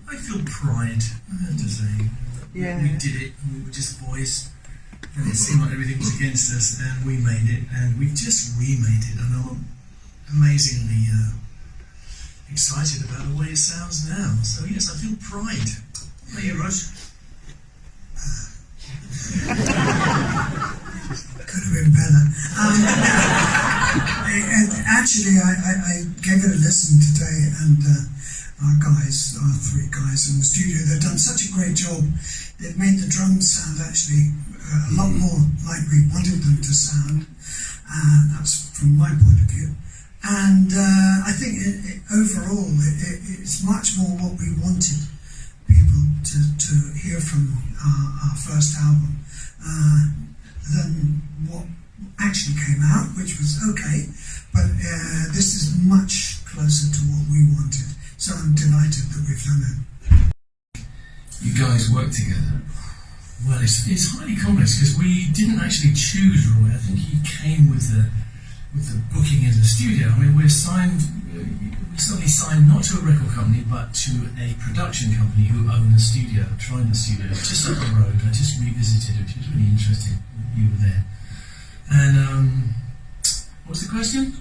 I feel pride, I have to say. Yeah. We did it, and we were just boys, and it seemed like everything was against us, and we made it, and we just remade it, and I'm amazingly excited about the way it sounds now. So yes, I feel pride. How are you, Rose? Could have been better. And actually, I gave it a listen today, and our three guys in the studio, they've done such a great job. They've made the drums sound actually a lot more like we wanted them to sound. That's from my point of view. And I think overall, it's much more what we wanted people to hear from our first album than what actually came out, which was okay, but this is much closer to what we wanted. So I'm delighted that we've done it. You guys work together? Well, it's highly complex because we didn't actually choose Roy. I think he came with the booking in the studio. I mean, we suddenly signed not to a record company but to a production company who own the studio, Trident Studio, just up the road. I just revisited it, which was really interesting. You were there. And what's the question?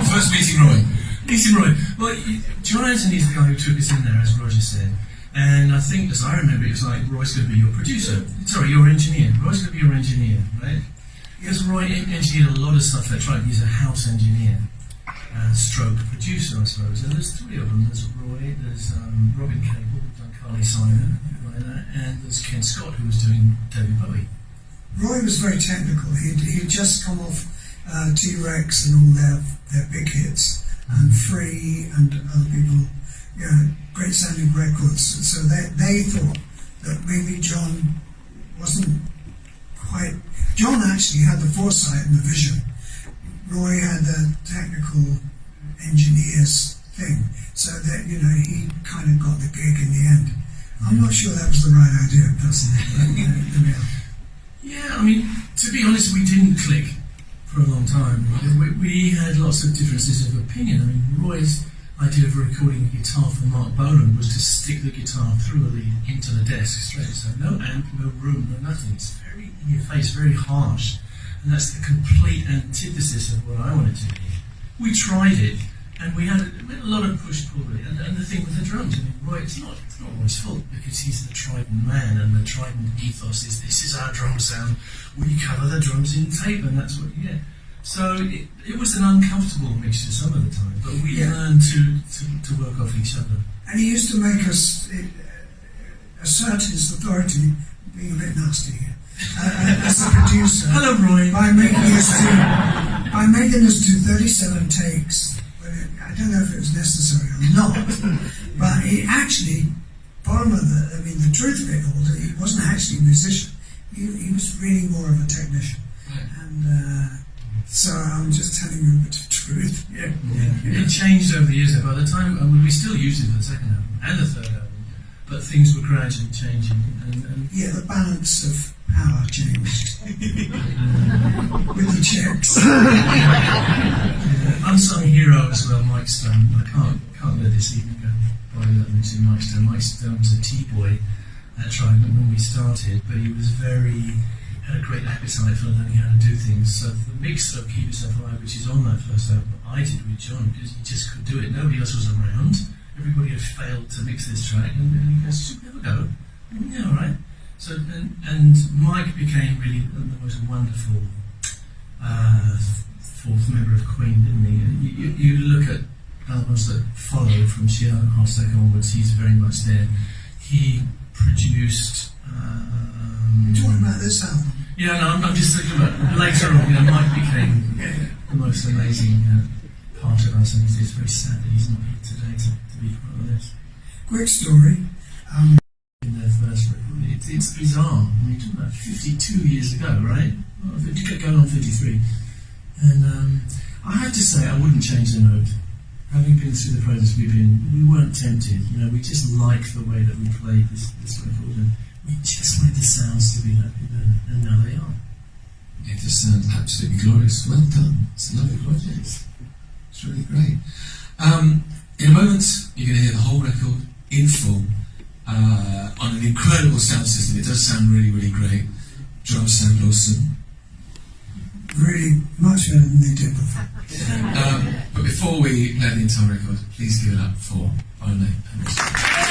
First meeting Roy. Meeting Roy. Well, John Anthony's the guy who took us in there, as Roger said. And I think, as I remember, it was like, Roy's going to be your producer. Sorry, your engineer. Roy's going to be your engineer, right? Because Roy engineered a lot of stuff that tried. He's a house engineer, stroke producer, I suppose. And there's three of them. There's Roy, there's Robin Cable, who's done Carly Simon, like that, and there's Ken Scott, who was doing David Bowie. Roy was very technical. He'd just come off T-Rex and all their big hits, and Free and other people, great sounding records. So they thought that maybe John wasn't quite. John actually had the foresight and the vision. Roy had the technical engineers thing, so that he kind of got the gig in the end. I'm not sure that was the right idea, personally. Yeah, I mean, to be honest, we didn't click for a long time. We had lots of differences of opinion. I mean, Roy's idea of recording a guitar for Mark Bolan was to stick the guitar through a lead into the desk straight. So no amp, no room, no nothing. It's very in your face, very harsh. And that's the complete antithesis of what I wanted to hear. We tried it, and we had a lot of push-pull. And the thing with the drums, I mean, Roy, it's not Roy's fault, because he's the Trident man, and the Trident ethos is, this is our drum sound, we cover the drums in tape, and that's what you get. So it was an uncomfortable mixture some of the time, but we learned to work off each other. And he used to make us assert his authority, being a bit nasty here, as a producer. Hello, Roy. By making us do 37 takes. I don't know if it was necessary or not, but he actually, the truth of it all, that he wasn't actually a musician. He was really more of a technician. And so I'm just telling you the truth. Yeah. It changed over the years. By the time, we still used it for the second album and the third album, but things were gradually changing. And the balance of power changed with the checks. Unsung hero as well, Mike Stone. I can't let this even go by without mentioning Mike Stone. Mike Stone was a T-boy at Trident when we started, but he was had a great appetite for learning how to do things. So the mix of Keep Yourself Alive, which is on that first album, I did with John, because he just could do it. Nobody else was around. Everybody had failed to mix this track, and he goes, "Should we have a go?" Yeah, all right. So and Mike became really the most wonderful fourth member of Queen, didn't he? You look at albums that followed from Sheer Heartstack onwards, he's very much there. He produced. You're talking about this album? Yeah, no, I'm just thinking about later on. Mike became the most amazing part of us, and it's very sad that he's not here today to be part of this. Quick story. In their first record, it's bizarre. I mean, talking about 52 years ago, right? Going on 53. And I have to say, I wouldn't change the note. Having been through the process we weren't tempted. We just liked the way that we played this record, and we just wanted the sounds to be like that, and now they are. It just sounds absolutely glorious. Well done. It's a lovely project. It's really great. In a moment, you're going to hear the whole record in full, on an incredible sound system. It does sound really, really great. Drums sound awesome. Really much better than they did before. But before we play the entire record, please give it up for Violet and Richard.